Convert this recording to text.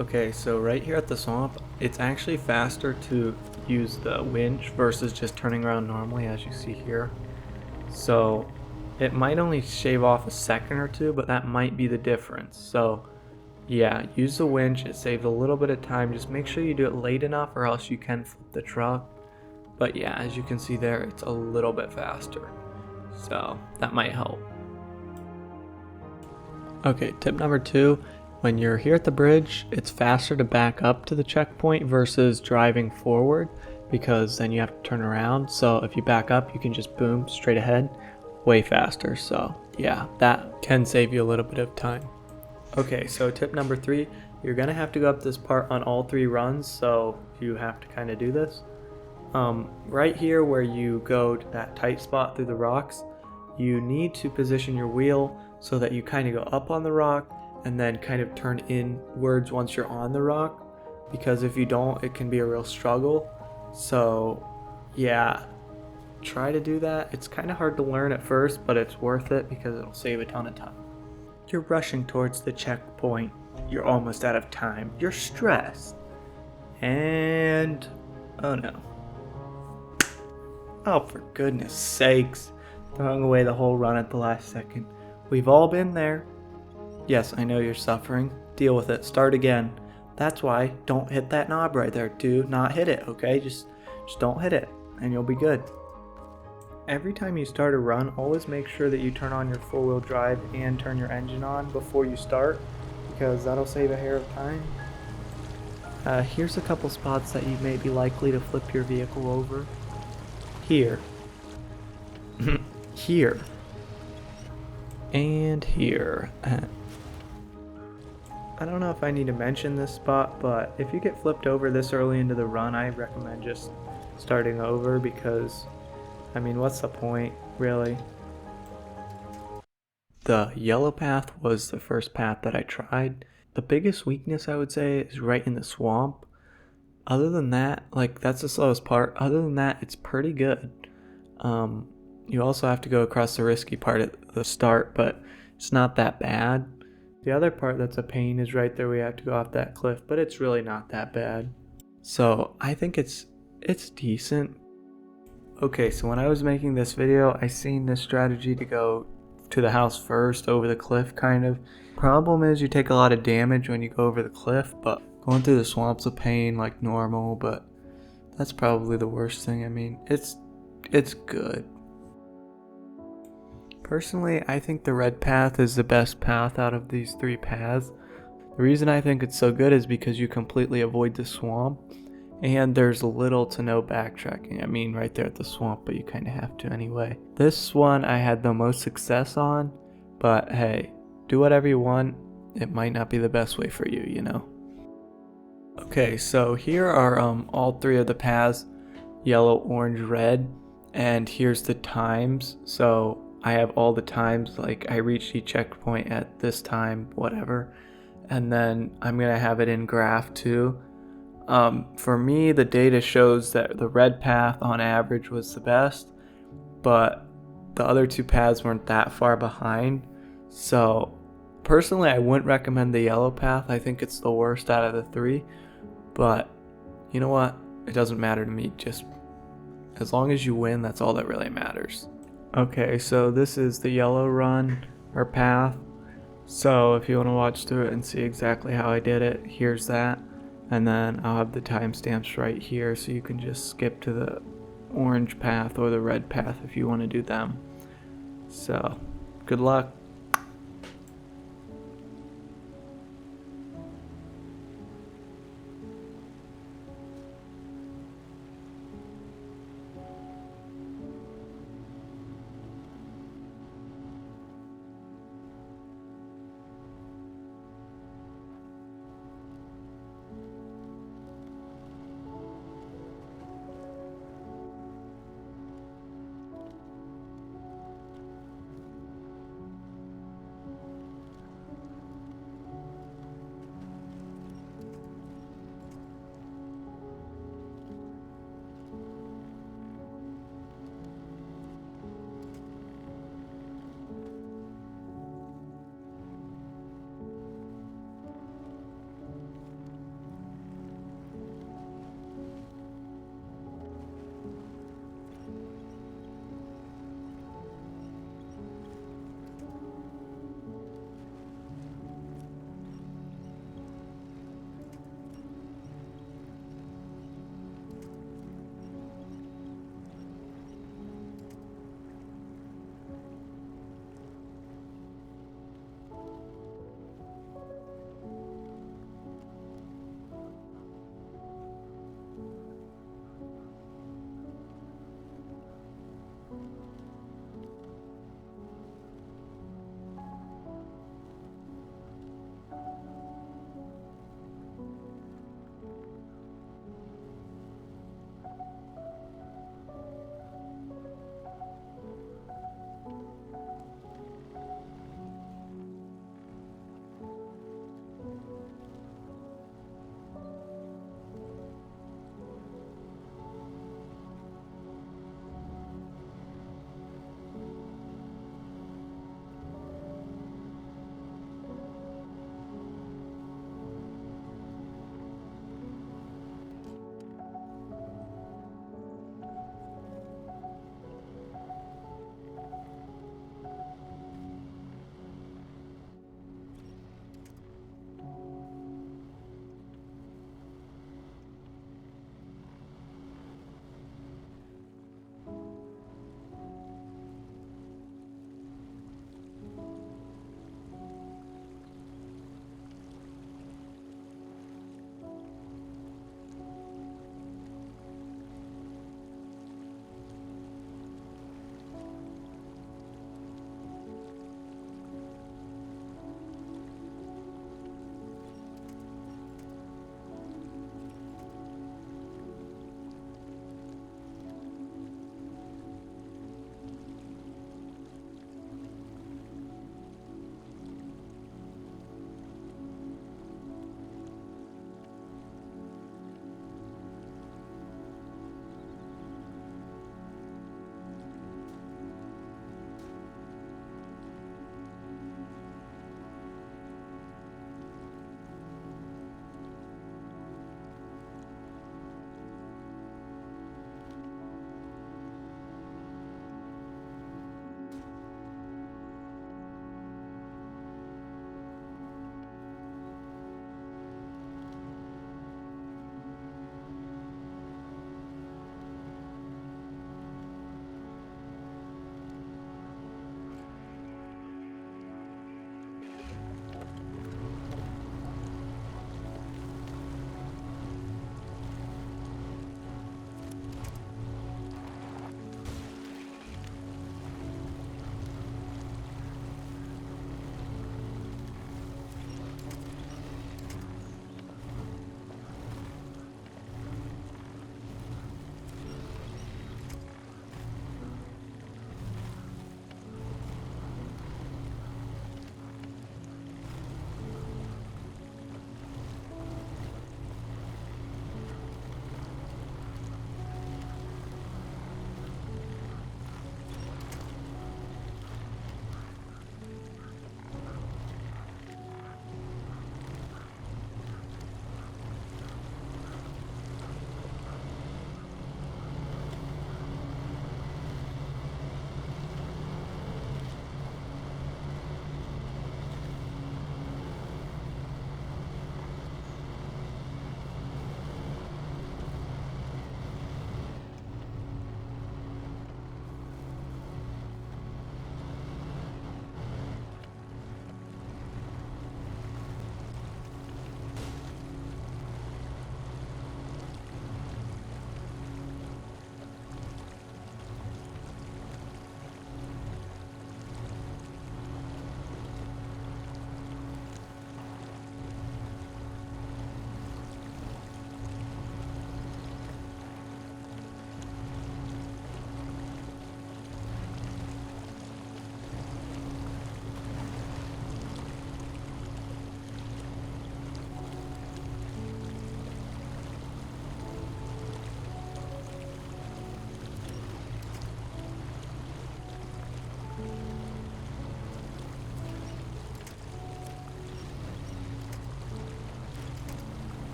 Okay, so right here at the swamp, it's actually faster to use the winch versus just turning around normally, as you see here. So it might only shave off a second or two, but that might be the difference. So yeah, use the winch. It saves a little bit of time. Just make sure you do it late enough or else you can flip the truck. But yeah, as you can see there, it's a little bit faster. So that might help. Okay, tip number 2, when you're here at the bridge, it's faster to back up to the checkpoint versus driving forward because then you have to turn around. So if you back up, you can just boom straight ahead way faster. So yeah, that can save you a little bit of time. Okay, so tip number 3, you're gonna have to go up this part on all 3 runs, so you have to kind of do this. Right here where you go to that tight spot through the rocks, you need to position your wheel so that you kind of go up on the rock and then kind of turn inwards once you're on the rock, because if you don't, it can be a real struggle. So yeah, try to do that. It's kind of hard to learn at first, but it's worth it because it'll save a ton of time. You're rushing towards the checkpoint. You're almost out of time. You're stressed. And oh no. Oh, for goodness sakes. Throwing away the whole run at the last second. We've all been there. Yes, I know you're suffering. Deal with it. Start again. That's why don't hit that knob right there. Do not hit it, okay? Just don't hit it and you'll be good. Every time you start a run, always make sure that you turn on your four-wheel drive and turn your engine on before you start, because that'll save a hair of time. Here's a couple spots that you may be likely to flip your vehicle over. Here. Here. And here. I don't know if I need to mention this spot, but if you get flipped over this early into the run, I recommend just starting over because, I mean, what's the point, really? The yellow path was the first path that I tried. The biggest weakness, I would say, is right in the swamp. Other than that, like, that's the slowest part. Other than that, it's pretty good. You also have to go across the risky part at the start, but it's not that bad. The other part that's a pain is right there. We have to go off that cliff, but it's really not that bad. So I think it's decent. Okay, so when I was making this video, I seen this strategy to go to the house first over the cliff, kind of. Problem is you take a lot of damage when you go over the cliff, but going through the swamp's a pain like normal, but that's probably the worst thing. I mean, it's good. Personally, I think the red path is the best path out of these 3 paths. The reason I think it's so good is because you completely avoid the swamp, and there's little to no backtracking. I mean, right there at the swamp, but you kind of have to anyway. This one I had the most success on, but hey, do whatever you want. It might not be the best way for you, you know? Okay, so here are all 3 of the paths, yellow, orange, red, and here's the times. So I have all the times, like I reached each checkpoint at this time, whatever, and then I'm gonna have it in graph too. For me, the data shows that the red path on average was the best, but the other 2 paths weren't that far behind. So personally, I wouldn't recommend the yellow path. I think it's the worst out of the 3, but you know what? It doesn't matter to me. Just as long as you win, that's all that really matters. Okay, so this is the yellow run or path. So if you want to watch through it and see exactly how I did it, here's that. And then I'll have the timestamps right here so you can just skip to the orange path or the red path if you want to do them. So, good luck.